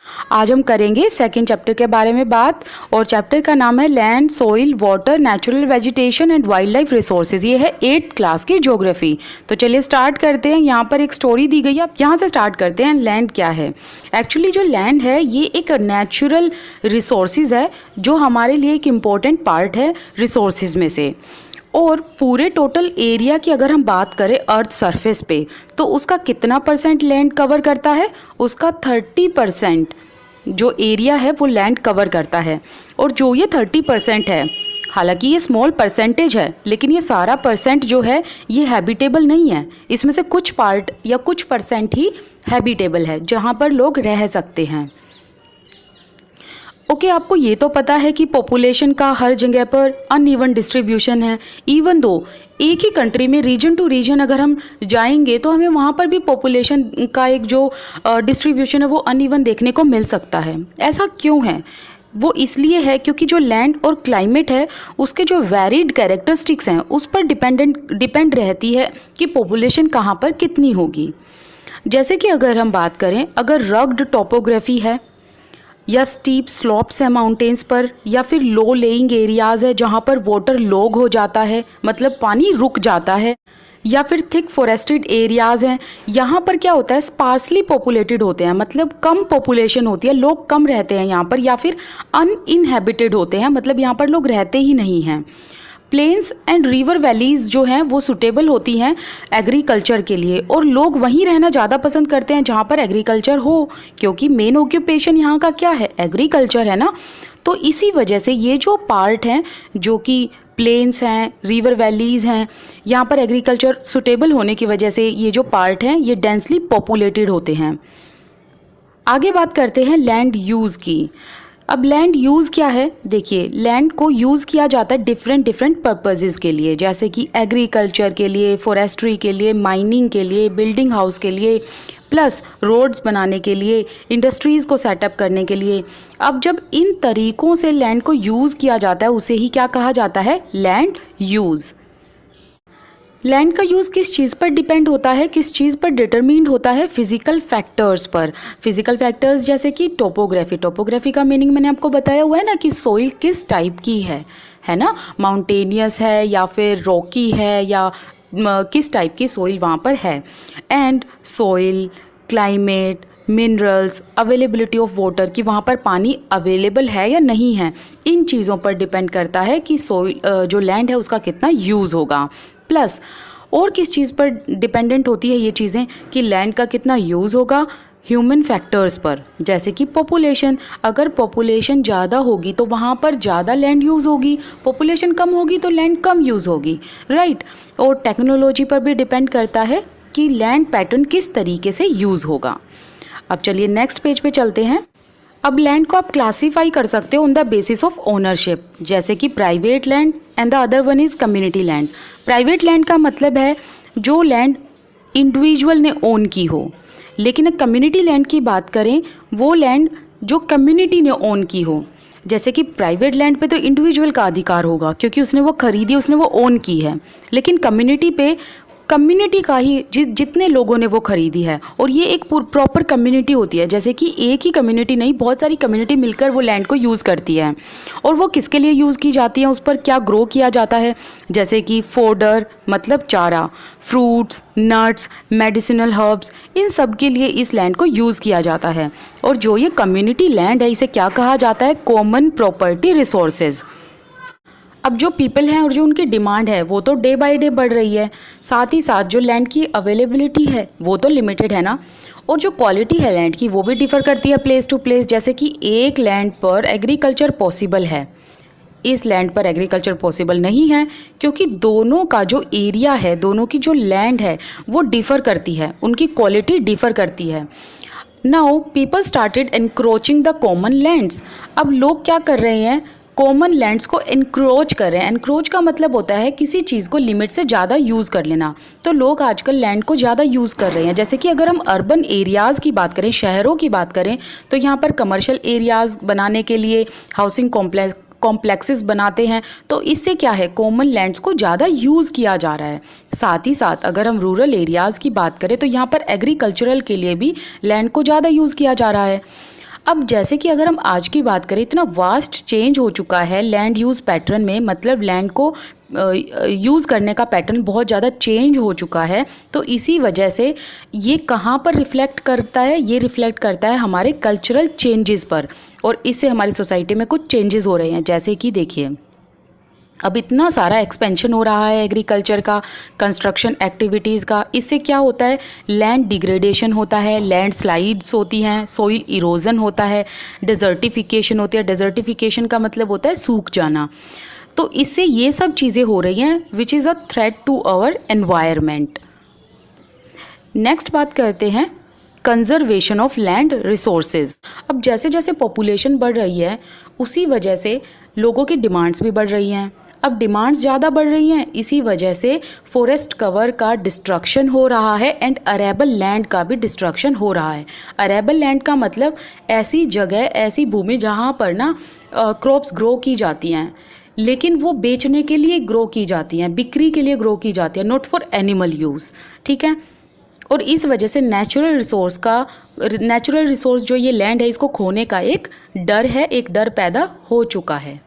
आज हम करेंगे सेकंड चैप्टर के बारे में बात और चैप्टर का नाम है land, soil, water, natural vegetation and wild life resources. ये है 8th क्लास की ज्योग्राफी। तो चलिए स्टार्ट करते हैं। यहाँ पर एक स्टोरी दी गई है, आप यहाँ से स्टार्ट करते हैं। लैंड क्या है? एक्चुअली जो लैंड है ये एक नेचुरल रिसोर्सेज है जो हमारे लिए एक इम्पॉर्टेंट पार्ट है रिसोर्सेज में से। और पूरे टोटल एरिया की अगर हम बात करें अर्थ सरफेस पे तो उसका कितना परसेंट लैंड कवर करता है? उसका 30% जो एरिया है वो लैंड कवर करता है। और जो ये 30% है, हालांकि ये स्मॉल परसेंटेज है, लेकिन ये सारा परसेंट जो है ये हैबिटेबल नहीं है। इसमें से कुछ पार्ट या कुछ परसेंट ही हैबिटेबल है जहाँ पर लोग रह सकते हैं। ओके, आपको ये तो पता है कि पॉपुलेशन का हर जगह पर अनइवन डिस्ट्रीब्यूशन है। इवन दो एक ही कंट्री में रीजन टू रीजन अगर हम जाएंगे तो हमें वहाँ पर भी पॉपुलेशन का एक जो डिस्ट्रीब्यूशन है वो अनइवन देखने को मिल सकता है। ऐसा क्यों है? वो इसलिए है क्योंकि जो लैंड और क्लाइमेट है उसके जो वैरिड कैरेक्टरिस्टिक्स हैं उस पर डिपेंड रहती है कि पॉपुलेशन कहाँ पर कितनी होगी। जैसे कि अगर हम बात करें, अगर रग्ड टोपोग्राफी है या स्टीप स्लॉप्स है माउंटेन्स पर, या फिर लो लेइंग एरियाज़ है जहाँ पर वाटर लॉग हो जाता है, मतलब पानी रुक जाता है, या फिर थिक फॉरेस्टेड एरियाज़ हैं, यहाँ पर क्या होता है, स्पार्सली पॉपुलेटेड होते हैं, मतलब कम पॉपुलेशन होती है, लोग कम रहते हैं यहाँ पर, या फिर अनइनहेबिटेड होते हैं, मतलब यहाँ पर लोग रहते ही नहीं हैं। प्लेन्स एंड रिवर वैलीज़ जो हैं वो सुटेबल होती हैं एग्रीकल्चर के लिए, और लोग वहीं रहना ज़्यादा पसंद करते हैं जहाँ पर एग्रीकल्चर हो, क्योंकि मेन ऑक्यूपेशन यहाँ का क्या है? एग्रीकल्चर है ना। तो इसी वजह से ये जो पार्ट हैं जो कि प्लेन्स हैं, रिवर वैलीज़ हैं, यहाँ पर एग्रीकल्चर सुटेबल होने की वजह से ये जो पार्ट हैं ये डेंसली पॉपुलेटेड होते हैं। आगे बात करते हैं लैंड यूज़ की। अब लैंड यूज़ क्या है? देखिए, लैंड को यूज़ किया जाता है डिफरेंट पर्पसेस के लिए, जैसे कि एग्रीकल्चर के लिए, फॉरेस्ट्री के लिए, माइनिंग के लिए, बिल्डिंग हाउस के लिए, प्लस रोड्स बनाने के लिए, इंडस्ट्रीज़ को सेटअप करने के लिए। अब जब इन तरीक़ों से लैंड को यूज़ किया जाता है उसे ही क्या कहा जाता है? Land use. लैंड का यूज़ किस चीज़ पर डिपेंड होता है, किस चीज़ पर डिटरमिन्ड होता है? फिजिकल फैक्टर्स पर। फिजिकल फैक्टर्स जैसे कि टोपोग्राफी। टोपोग्राफी का मीनिंग मैंने आपको बताया हुआ है ना कि सोइल किस टाइप की है ना, माउंटेनियस है या फिर रॉकी है, या किस टाइप की सोइल वहाँ पर है। And soil, climate, minerals, availability of water, कि वहाँ पर पानी अवेलेबल है या नहीं है, इन चीज़ों पर डिपेंड करता है कि सोइल जो लैंड है उसका कितना यूज़ होगा। प्लस और किस चीज़ पर डिपेंडेंट होती है ये चीज़ें कि लैंड का कितना यूज़ होगा? ह्यूमन फैक्टर्स पर, जैसे कि पॉपुलेशन। अगर पॉपुलेशन ज़्यादा होगी तो वहाँ पर ज़्यादा लैंड यूज़ होगी, पॉपुलेशन कम होगी तो लैंड कम यूज़ होगी, राइट। और टेक्नोलॉजी पर भी डिपेंड करता है कि लैंड पैटर्न किस तरीके से यूज़ होगा। अब चलिए नेक्स्ट पेज पे चलते हैं। अब लैंड को आप क्लासीफाई कर सकते हो on the basis of ownership, जैसे कि private land and the other one is community land. Private land का मतलब है जो लैंड इंडिविजुअल ने ओन की हो, लेकिन कम्युनिटी लैंड की बात करें वो लैंड जो कम्युनिटी ने ओन की हो। जैसे कि प्राइवेट लैंड पे तो इंडिविजुअल का अधिकार होगा क्योंकि उसने वो खरीदी, उसने वो ओन की है, लेकिन कम्युनिटी पे कम्युनिटी का ही जितने लोगों ने वो खरीदी है, और ये एक प्रॉपर कम्युनिटी होती है। जैसे कि एक ही कम्युनिटी नहीं, बहुत सारी कम्युनिटी मिलकर वो लैंड को यूज़ करती है। और वो किसके लिए यूज़ की जाती है, उस पर क्या ग्रो किया जाता है, जैसे कि फोडर मतलब चारा, फ्रूट्स, नट्स, मेडिसिनल हर्ब्स, इन सब के लिए इस लैंड को यूज़ किया जाता है। और जो ये कम्युनिटी लैंड है इसे क्या कहा जाता है? Common property resources. अब जो पीपल हैं और जो उनकी डिमांड है वो तो डे बाय डे बढ़ रही है, साथ ही साथ जो लैंड की अवेलेबिलिटी है वो तो लिमिटेड है ना, और जो क्वालिटी है लैंड की वो भी डिफ़र करती है प्लेस टू प्लेस। जैसे कि एक लैंड पर एग्रीकल्चर पॉसिबल है, इस लैंड पर एग्रीकल्चर पॉसिबल नहीं है, क्योंकि दोनों का जो एरिया है, दोनों की जो लैंड है वो डिफ़र करती है, उनकी क्वालिटी डिफ़र करती है। Now people started encroaching the common lands. अब लोग क्या कर रहे हैं? कॉमन लैंड्स को एनक्रोच कर रहे हैं। एनक्रोच का मतलब होता है किसी चीज़ को लिमिट से ज़्यादा यूज़ कर लेना। तो लोग आजकल लैंड को ज़्यादा यूज़ कर रहे हैं। जैसे कि अगर हम अर्बन एरियाज़ की बात करें, शहरों की बात करें, तो यहाँ पर कमर्शियल एरियाज़ बनाने के लिए हाउसिंग कॉम्प्लेक्सेस बनाते हैं, तो इससे क्या है, कॉमन लैंड्स को ज़्यादा यूज़ किया जा रहा है। साथ ही साथ अगर हम रूरल एरियाज़ की बात करें तो यहाँ पर एग्रीकल्चरल के लिए भी लैंड को ज़्यादा यूज़ किया जा रहा है। अब जैसे कि अगर हम आज की बात करें, इतना वास्ट चेंज हो चुका है लैंड यूज़ पैटर्न में, मतलब लैंड को यूज़ करने का पैटर्न बहुत ज़्यादा चेंज हो चुका है। तो इसी वजह से ये कहाँ पर रिफ्लेक्ट करता है, ये रिफ्लेक्ट करता है हमारे कल्चरल चेंजेस पर, और इससे हमारी सोसाइटी में कुछ चेंजेस हो रहे हैं। जैसे कि देखिए, अब इतना सारा एक्सपेंशन हो रहा है एग्रीकल्चर का, कंस्ट्रक्शन एक्टिविटीज़ का, इससे क्या होता है, लैंड डिग्रेडेशन होता है, लैंड स्लाइड्स होती हैं, सोइल इरोजन होता है, डेजर्टिफिकेशन होती है। डेजर्टिफिकेशन का मतलब होता है सूख जाना। तो इससे ये सब चीज़ें हो रही हैं which is a threat to our environment. Next बात करते हैं कंजर्वेशन ऑफ लैंड रिसोर्सेज। अब जैसे जैसे पॉपुलेशन बढ़ रही है, उसी वजह से लोगों की डिमांड्स भी बढ़ रही हैं। अब डिमांड्स ज़्यादा बढ़ रही हैं, इसी वजह से फॉरेस्ट कवर का डिस्ट्रक्शन हो रहा है एंड अरेबल लैंड का भी डिस्ट्रक्शन हो रहा है। अरेबल लैंड का मतलब ऐसी जगह, ऐसी भूमि जहाँ पर ना क्रॉप्स ग्रो की जाती हैं, लेकिन वो बेचने के लिए ग्रो की जाती हैं, बिक्री के लिए ग्रो की जाती हैं, नॉट फॉर एनिमल यूज़। ठीक है। और इस वजह से नेचुरल रिसोर्स जो ये लैंड है, इसको खोने का एक डर है, एक डर पैदा हो चुका है।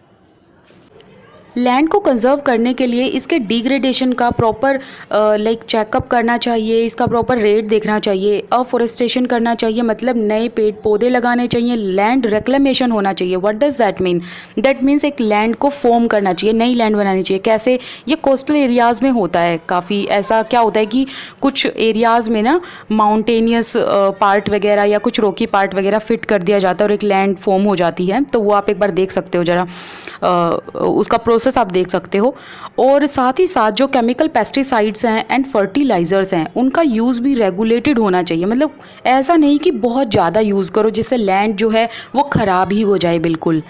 लैंड को कंजर्व करने के लिए इसके डिग्रेडेशन का प्रॉपर चेकअप करना चाहिए, इसका प्रॉपर रेट देखना चाहिए, अफॉरेस्टेशन करना चाहिए, मतलब नए पेड़ पौधे लगाने चाहिए, लैंड रिक्लेमेशन होना चाहिए। What does that mean? That means एक लैंड को फॉर्म करना चाहिए, नई लैंड बनानी चाहिए। कैसे? ये कोस्टल एरियाज़ में होता है काफ़ी। ऐसा क्या होता है कि कुछ एरियाज़ में ना माउंटेनियस पार्ट वगैरह या कुछ रॉकी पार्ट वगैरह फिट कर दिया जाता है और एक लैंड फॉर्म हो जाती है। तो वो आप एक बार देख सकते हो, ज़रा उसका प्रोसेस आप देख सकते हो। और साथ ही साथ जो केमिकल पेस्टिसाइड्स हैं एंड फर्टिलाइज़र्स हैं, उनका यूज़ भी रेगुलेटेड होना चाहिए। मतलब ऐसा नहीं कि बहुत ज़्यादा यूज़ करो जिससे लैंड जो है वो ख़राब ही हो जाए बिल्कुल।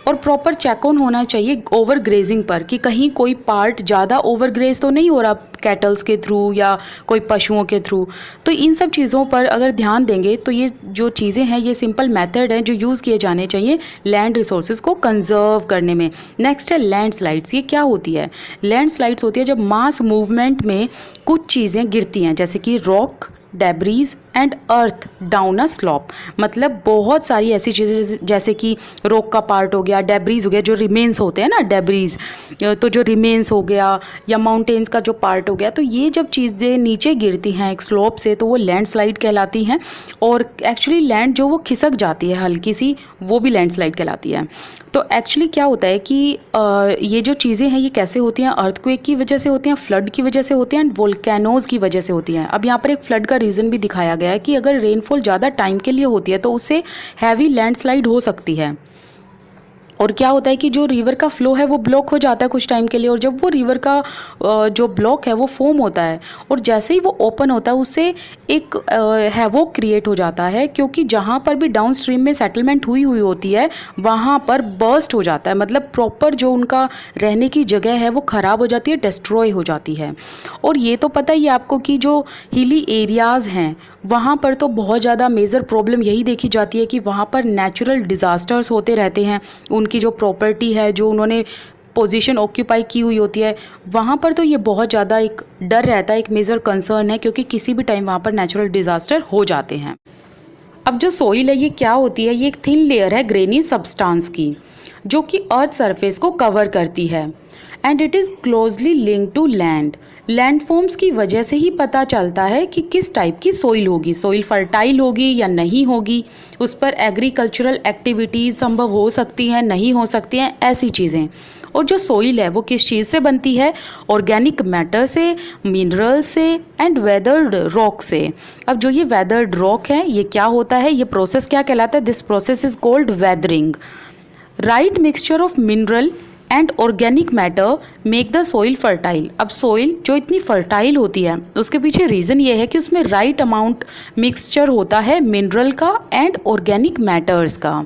और प्रॉपर चेक ऑन होना चाहिए ओवर ग्रेजिंग पर, कि कहीं कोई पार्ट ज़्यादा ओवर ग्रेज तो नहीं हो रहा कैटल्स के थ्रू या कोई पशुओं के थ्रू। तो इन सब चीज़ों पर अगर ध्यान देंगे तो ये जो चीज़ें हैं, ये सिंपल मेथड हैं जो यूज़ किए जाने चाहिए लैंड रिसोर्सेज को कंजर्व करने में। नेक्स्ट है लैंडस्लाइड्स। ये क्या होती है? लैंडस्लाइड्स होती है जब मास मूवमेंट में कुछ चीज़ें गिरती हैं, जैसे कि rock, debris and earth down a slope. मतलब बहुत सारी ऐसी चीज़ें जैसे कि रॉक का पार्ट हो गया, डेब्रीज हो गया, जो रिमेन्स होते हैं ना, डेब्रीज, तो जो रिमेन्स हो गया, या माउंटेन्स का जो पार्ट हो गया, तो ये जब चीज़ें नीचे गिरती हैं एक स्लॉप से तो वो लैंडस्लाइड कहलाती हैं। और एक्चुअली लैंड जो वो खिसक जाती है हल्की सी, वो भी लैंडस्लाइड कहलाती है। तो एक्चुअली क्या होता है कि ये जो चीज़ें हैं ये कैसे होती हैं? अर्थक्वेक की वजह से होती हैं, फ्लड की वजह से होती हैं एंड वोल्केनोज़ की वजह से होती हैं। अब यहाँ पर एक फ्लड का रीज़न भी दिखाया गया है कि अगर रेनफॉल ज़्यादा टाइम के लिए होती है तो उससे हैवी लैंडस्लाइड हो सकती है। और क्या होता है कि जो रिवर का फ्लो है वो ब्लॉक हो जाता है कुछ टाइम के लिए, और जब वो रिवर का जो ब्लॉक है वो फॉर्म होता है, और जैसे ही वो ओपन होता है उससे एक हैवोक क्रिएट हो जाता है, क्योंकि जहाँ पर भी डाउन स्ट्रीम में सेटलमेंट हुई होती है वहाँ पर बर्स्ट हो जाता है। मतलब प्रॉपर जो उनका रहने की जगह है वो ख़राब हो जाती है, डिस्ट्रॉय हो जाती है। और ये तो पता ही है आपको कि जो हिली एरियाज़ हैं वहाँ पर तो बहुत ज़्यादा मेजर प्रॉब्लम यही देखी जाती है कि वहाँ पर नेचुरल डिज़ास्टर्स होते रहते हैं। उनकी जो प्रॉपर्टी है, जो उन्होंने पोजीशन ऑक्यूपाई की हुई होती है, वहाँ पर तो ये बहुत ज़्यादा एक डर रहता है, एक मेजर कंसर्न है, क्योंकि किसी भी टाइम वहाँ पर नेचुरल डिज़ास्टर हो जाते हैं। अब जो सोइल है ये क्या होती है? ये एक थिन लेयर है ग्रेनी सब्सटेंस की, जो कि अर्थ सरफेस को कवर करती है and it is closely linked to land. Landforms की वजह से ही पता चलता है कि किस टाइप की सोइल होगी, सोइल फर्टाइल होगी या नहीं होगी, उस पर एग्रीकल्चरल एक्टिविटीज़ संभव हो सकती हैं, नहीं हो सकती हैं, ऐसी चीज़ें। और जो सोइल है वो किस चीज़ से बनती है? ऑर्गेनिक मैटर से, मिनरल से एंड वेदर्ड रॉक से। अब जो ये वेदर्ड रॉक है ये क्या होता है? ये प्रोसेस क्या कहलाता है? This process is called weathering. Right mixture of mineral and organic matter make the soil fertile. अब सोइल जो इतनी फर्टाइल होती है उसके पीछे रीज़न ये है कि उसमें राइट अमाउंट मिक्सचर होता है मिनरल का एंड ऑर्गेनिक मैटर्स का।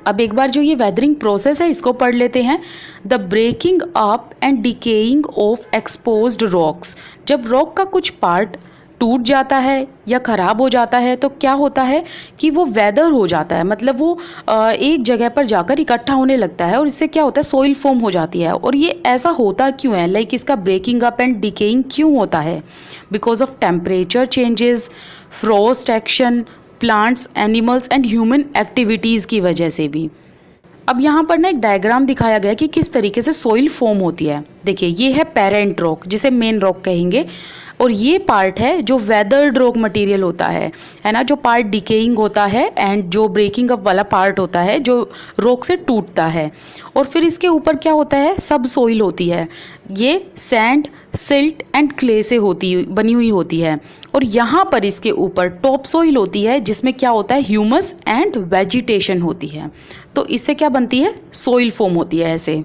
अब एक बार जो ये वेदरिंग प्रोसेस है इसको पढ़ लेते हैं। The breaking up and decaying of exposed rocks. जब रॉक का कुछ पार्ट टूट जाता है या ख़राब हो जाता है तो क्या होता है कि वो वेदर हो जाता है, मतलब वो एक जगह पर जाकर इकट्ठा होने लगता है, और इससे क्या होता है? सोइल फॉर्म हो जाती है। और ये ऐसा होता क्यों है? लाइक इसका ब्रेकिंग अप एंड डिकेइंग क्यों होता है? Because of temperature changes, frost action, plants, animals and human activities की वजह से भी। अब यहाँ पर ना एक डायग्राम दिखाया गया कि किस तरीके से सॉइल फॉर्म होती है। देखिए, ये है पेरेंट रॉक, जिसे मेन रॉक कहेंगे, और ये पार्ट है जो वेदर्ड रॉक मटेरियल होता है ना, जो पार्ट डिकेइंग होता है एंड जो ब्रेकिंग अप वाला पार्ट होता है जो रॉक से टूटता है। और फिर इसके ऊपर क्या होता है, सब सॉइल होती है। ये सैंड, सिल्ट एंड क्ले से बनी हुई होती है। और यहाँ पर इसके ऊपर टॉप सॉइल होती है, जिसमें क्या होता है, ह्यूमस एंड वेजिटेशन होती है। तो इससे क्या बनती है, सॉइल फॉर्म होती है ऐसे।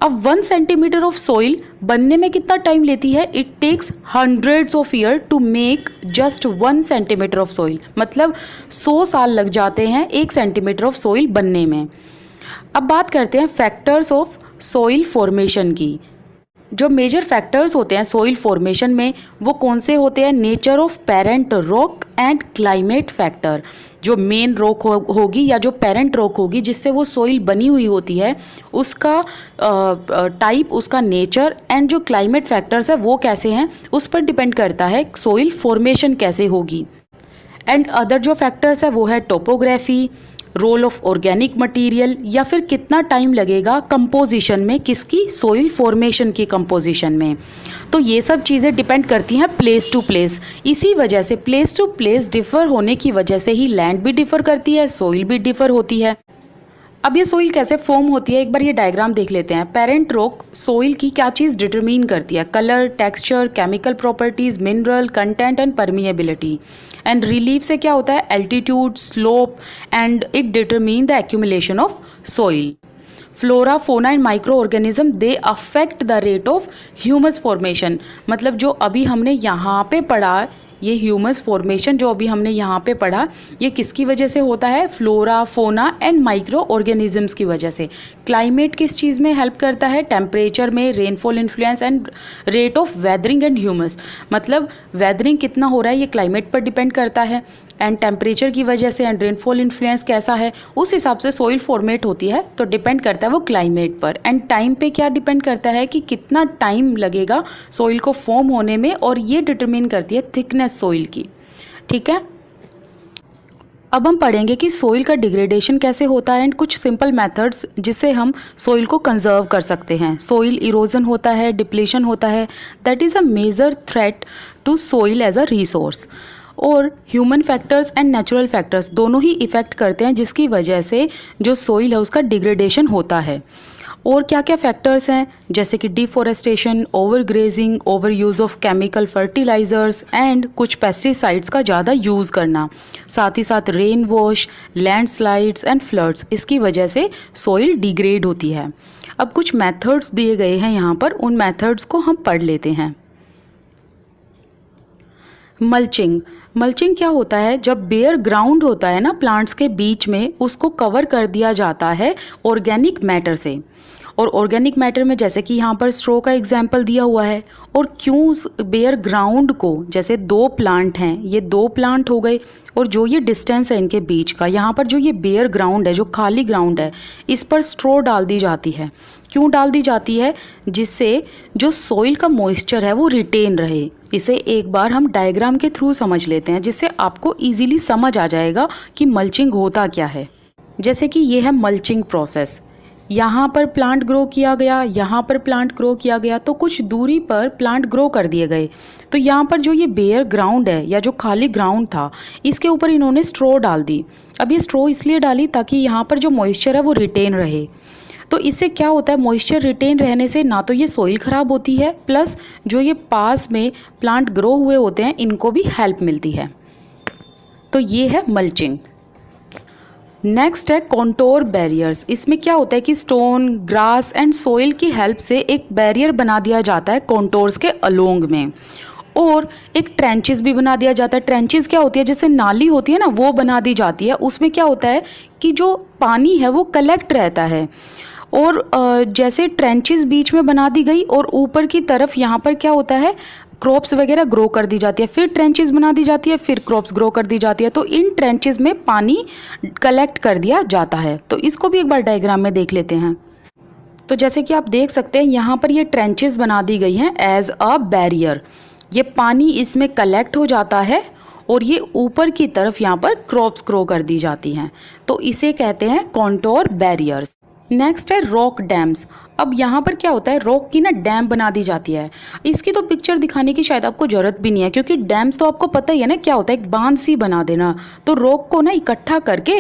अब 1 सेंटीमीटर ऑफ सॉइल बनने में कितना टाइम लेती है, it takes hundreds of year to make just 1 centimetre of soil. मतलब 100 साल लग जाते हैं 1 सेंटीमीटर ऑफ सॉइल बनने में। अब बात करते हैं फैक्टर्स ऑफ सॉइल फॉर्मेशन की। जो मेजर फैक्टर्स होते हैं सॉइल फॉर्मेशन में, वो कौन से होते हैं, nature of parent rock and climate factor. जो मेन रॉक होगी या जो पेरेंट रॉक होगी जिससे वो सॉइल बनी हुई होती है, उसका टाइप, उसका नेचर एंड जो क्लाइमेट फैक्टर्स है वो कैसे हैं, उस पर डिपेंड करता है सॉइल फॉर्मेशन कैसे होगी। एंड अदर जो फैक्टर्स है वो है topography, role of organic material, या फिर कितना टाइम लगेगा कंपोजिशन में, किसकी, सॉइल फॉर्मेशन की कंपोजिशन में। तो ये सब चीज़ें डिपेंड करती हैं प्लेस टू प्लेस। इसी वजह से प्लेस टू प्लेस डिफ़र होने की वजह से ही लैंड भी डिफ़र करती है, सॉइल भी डिफ़र होती है। अब ये सॉइल कैसे फॉर्म होती है, एक बार ये डायग्राम देख लेते हैं। पेरेंट रॉक सॉइल की क्या चीज़ डिटरमिन करती है, colour, texture, chemical properties, mineral content and permeability. And relief से क्या होता है, altitude, slope, and it determine the accumulation of soil. Flora, फोना and micro organism they affect the rate of humus formation. मतलब जो अभी हमने यहाँ पे पढ़ा, ये ह्यूमस फॉर्मेशन जो अभी हमने यहाँ पे पढ़ा, ये किसकी वजह से होता है, फ्लोरा, फोना एंड माइक्रो ऑर्गेनिजम्स की वजह से। क्लाइमेट किस चीज़ में हेल्प करता है, टेम्परेचर में, rainfall influence and rate of weathering and humus. मतलब वेदरिंग कितना हो रहा है ये क्लाइमेट पर डिपेंड करता है, एंड टेम्परेचर की वजह से एंड रेनफॉल इन्फ्लुएंस कैसा है, उस हिसाब से सॉइल फॉर्मेट होती है। तो डिपेंड करता है वो क्लाइमेट पर। एंड टाइम पे क्या डिपेंड करता है कि कितना टाइम लगेगा सॉइल को फॉर्म होने में, और ये डिटरमिन करती है थिकनेस सॉइल की। ठीक है, अब हम पढ़ेंगे कि सॉइल का डिग्रेडेशन कैसे होता है एंड कुछ सिंपल मेथड्स जिससे हम सॉइल को कंजर्व कर सकते हैं। सॉइल इरोजन होता है, डिप्लेशन होता है, that is a major threat to soil as a resource. और human factors and natural factors दोनों ही इफ़ेक्ट करते हैं, जिसकी वजह से जो सॉइल है उसका डिग्रेडेशन होता है। और क्या क्या फैक्टर्स हैं, जैसे कि deforestation, over grazing, over use of chemical fertilizers and कुछ पेस्टिसाइड्स का ज़्यादा यूज़ करना, साथ ही साथ rain wash, landslides and floods, इसकी वजह से सॉइल डिग्रेड होती है। अब कुछ मेथड्स दिए गए हैं यहाँ पर, उन मेथड्स को हम पढ़ लेते हैं। मल्चिंग। मल्चिंग क्या होता है, जब बेयर ग्राउंड होता है ना प्लांट्स के बीच में, उसको कवर कर दिया जाता है ऑर्गेनिक मैटर से। और ऑर्गेनिक मैटर में जैसे कि यहाँ पर स्ट्रो का एग्जाम्पल दिया हुआ है। और क्यों उस बेयर ग्राउंड को, जैसे 2 प्लांट हैं, ये 2 प्लांट हो गए, और जो ये डिस्टेंस है इनके बीच का, यहाँ पर जो ये बेयर ग्राउंड है, जो खाली ग्राउंड है, इस पर स्ट्रो डाल दी जाती है। क्यों डाल दी जाती है, जिससे जो सॉइल का मॉइस्चर है वो रिटेन रहे। इसे एक बार हम डायग्राम के थ्रू समझ लेते हैं, जिससे आपको इजीली समझ आ जाएगा कि मल्चिंग होता क्या है। जैसे कि ये है मल्चिंग प्रोसेस। यहाँ पर प्लांट ग्रो किया गया, यहाँ पर प्लांट ग्रो किया गया, तो कुछ दूरी पर प्लांट ग्रो कर दिए गए। तो यहाँ पर जो ये बेयर ग्राउंड है या जो खाली ग्राउंड था, इसके ऊपर इन्होंने स्ट्रो डाल दी। अब ये स्ट्रो इसलिए डाली ताकि यहाँ पर जो मॉइस्चर है वो रिटेन रहे। तो इससे क्या होता है, मॉइस्चर रिटेन रहने से ना तो ये सॉइल ख़राब होती है, प्लस जो ये पास में प्लांट ग्रो हुए होते हैं इनको भी हेल्प मिलती है। तो ये है मल्चिंग। नेक्स्ट है कॉन्टोर बैरियर्स। इसमें क्या होता है कि स्टोन, ग्रास एंड सॉइल की हेल्प से एक बैरियर बना दिया जाता है कॉन्टोर्स के अलोंग में, और एक ट्रेंचेस भी बना दिया जाता है। ट्रेंचेस क्या होती है, जैसे नाली होती है ना, वो बना दी जाती है। उसमें क्या होता है कि जो पानी है वो कलेक्ट रहता है। और जैसे ट्रेंचेस बीच में बना दी गई, और ऊपर की तरफ यहाँ पर क्या होता है, क्रॉप्स वगैरह ग्रो कर दी जाती है। फिर ट्रेंचेस बना दी जाती है, फिर क्रॉप्स ग्रो कर दी जाती है। तो इन ट्रेंचेस में पानी कलेक्ट कर दिया जाता है। तो इसको भी एक बार डायग्राम में देख लेते हैं। तो जैसे कि आप देख सकते हैं, यहाँ पर ये ट्रेंचेस बना दी गई हैं एज अ बैरियर। ये पानी इसमें कलेक्ट हो जाता है, और ये ऊपर की तरफ यहाँ पर क्रॉप्स ग्रो कर दी जाती हैं, तो इसे कहते हैं कॉन्टोर बैरियर्स। नेक्स्ट है रॉक डैम्स। अब यहाँ पर क्या होता है, रॉक की ना डैम बना दी जाती है। इसकी तो पिक्चर दिखाने की शायद आपको ज़रूरत भी नहीं है, क्योंकि डैम्स तो आपको पता ही है ना क्या होता है, एक बांध सी बना देना। तो रॉक को ना इकट्ठा करके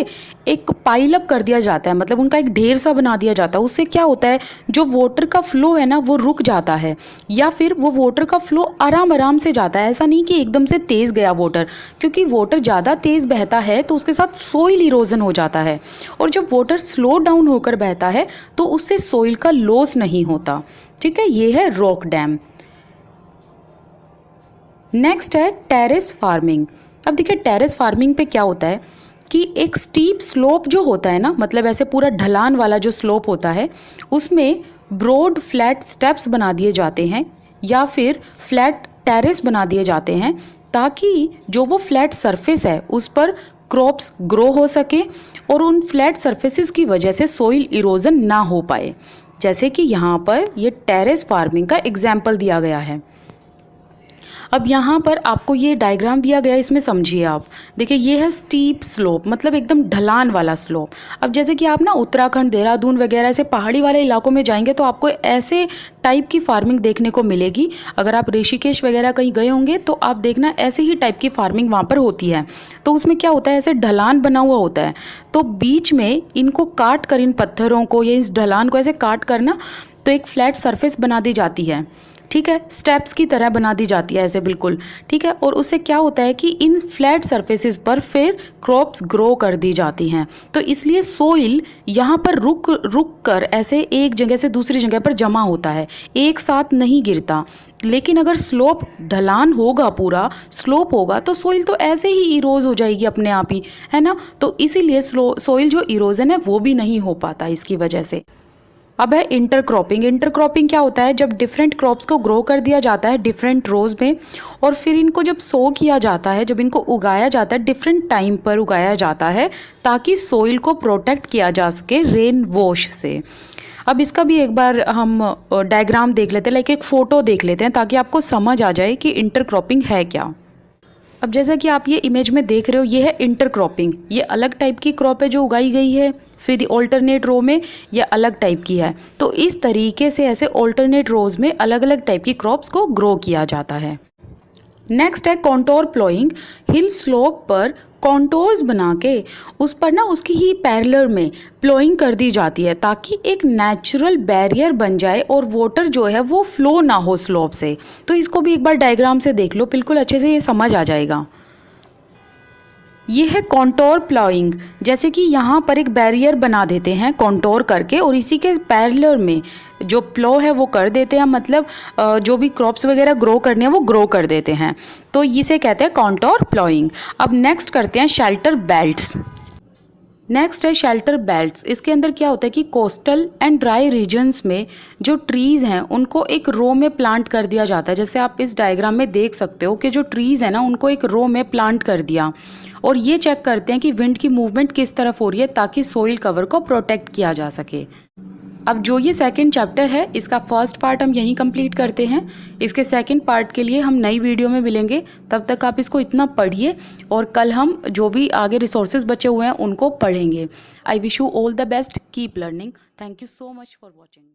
एक पाइल अप कर दिया जाता है, मतलब उनका एक ढेर सा बना दिया जाता है। उससे क्या होता है, जो वाटर का फ्लो है ना वो रुक जाता है, या फिर वो वाटर का फ्लो आराम आराम से जाता है। ऐसा नहीं कि एकदम से तेज़ गया वाटर, क्योंकि वाटर ज़्यादा तेज़ बहता है तो उसके साथ सोइल इरोजन हो जाता है, और जब वाटर स्लो डाउन होकर बहता है तो उससे सोइल का लॉस नहीं होता। ठीक है, ये है रॉक डैम। नेक्स्ट है टेरेस फार्मिंग। अब देखिए टेरेस फार्मिंग पे क्या होता है कि एक स्टीप स्लोप जो होता है ना, मतलब ऐसे पूरा ढलान वाला जो स्लोप होता है, उसमें ब्रॉड फ्लैट स्टेप्स बना दिए जाते हैं या फिर फ्लैट टेरेस बना दिए जाते हैं, ताकि जो वो फ्लैट सरफेस है उस पर क्रॉप्स ग्रो हो सके और उन फ्लैट सरफेसेस की वजह से सोइल इरोजन ना हो पाए। जैसे कि यहाँ पर ये टेरेस फार्मिंग का एग्जाम्पल दिया गया है। अब यहाँ पर आपको ये डायग्राम दिया गया है, इसमें समझिए आप। देखिए ये है स्टीप स्लोप, मतलब एकदम ढलान वाला स्लोप। अब जैसे कि आप ना उत्तराखंड, देहरादून वगैरह ऐसे पहाड़ी वाले इलाकों में जाएंगे तो आपको ऐसे टाइप की फार्मिंग देखने को मिलेगी। अगर आप ऋषिकेश वगैरह कहीं गए होंगे तो आप देखना ऐसे ही टाइप की फार्मिंग वहाँ पर होती है। तो उसमें क्या होता है, ऐसे ढलान बना हुआ होता है, तो बीच में इनको काट कर, इन पत्थरों को या इस ढलान को ऐसे काट कर ना, तो एक फ्लैट सरफेस बना दी जाती है। ठीक है, स्टेप्स की तरह बना दी जाती है ऐसे बिल्कुल। ठीक है, और उससे क्या होता है कि इन फ्लैट सरफेसेस पर फिर क्रॉप्स ग्रो कर दी जाती हैं। तो इसलिए सोइल यहाँ पर रुक कर ऐसे एक जगह से दूसरी जगह पर जमा होता है, एक साथ नहीं गिरता। लेकिन अगर स्लोप ढलान होगा, पूरा स्लोप होगा, तो सोइल तो ऐसे ही इरोज हो जाएगी अपने आप ही, है ना। तो इसीलिए सोइल जो इरोजन है वो भी नहीं हो पाता इसकी वजह से। अब है इंटरक्रॉपिंग। इंटरक्रॉपिंग क्या होता है, जब डिफरेंट क्रॉप्स को ग्रो कर दिया जाता है डिफरेंट रोज में, और फिर इनको जब सो किया जाता है, जब इनको उगाया जाता है, डिफरेंट टाइम पर उगाया जाता है, ताकि सोइल को प्रोटेक्ट किया जा सके रेन वॉश से। अब इसका भी एक बार हम डायग्राम देख लेते हैं, लाइक एक फ़ोटो देख लेते हैं, ताकि आपको समझ आ जाए कि इंटरक्रॉपिंग है क्या। अब जैसा कि आप ये इमेज में देख रहे हो, ये है इंटरक्रॉपिंग। ये अलग टाइप की क्रॉप है जो उगाई गई है, फिर ऑल्टरनेट रो में ये अलग टाइप की है। तो इस तरीके से ऐसे ऑल्टरनेट रोज में अलग अलग टाइप की क्रॉप्स को ग्रो किया जाता है। नेक्स्ट है कॉन्टोर प्लॉइंग। हिल स्लोप पर कॉन्टोर्स बना के उस पर ना उसकी ही पैरेलल में प्लॉइंग कर दी जाती है, ताकि एक नेचुरल बैरियर बन जाए और वाटर जो है वो फ्लो ना हो स्लोप से। तो इसको भी एक बार डायग्राम से देख लो, बिल्कुल अच्छे से ये समझ आ जाएगा। ये है कॉन्टोर प्लॉइंग। जैसे कि यहाँ पर एक बैरियर बना देते हैं कॉन्टोर करके, और इसी के पैरेलल में जो प्लो है वो कर देते हैं, मतलब जो भी क्रॉप्स वगैरह ग्रो करने हैं वो ग्रो कर देते हैं। तो इसे कहते हैं कॉन्टोर प्लॉइंग। अब नेक्स्ट करते हैं शेल्टर बेल्ट्स। नेक्स्ट है शेल्टर बेल्ट्स। इसके अंदर क्या होता है कि कोस्टल एंड ड्राई रीजन्स में जो ट्रीज़ हैं उनको एक रो में प्लांट कर दिया जाता है। जैसे आप इस डायग्राम में देख सकते हो कि जो ट्रीज़ हैं ना उनको एक रो में प्लांट कर दिया, और ये चेक करते हैं कि विंड की मूवमेंट किस तरफ हो रही है, ताकि सोइल कवर को प्रोटेक्ट किया जा सके। अब जो ये सेकंड चैप्टर है इसका फर्स्ट पार्ट हम यहीं कंप्लीट करते हैं। इसके सेकंड पार्ट के लिए हम नई वीडियो में मिलेंगे। तब तक आप इसको इतना पढ़िए, और कल हम जो भी आगे रिसोर्सेज बचे हुए हैं उनको पढ़ेंगे। I wish you all the best, keep learning. Thank you so much for watching.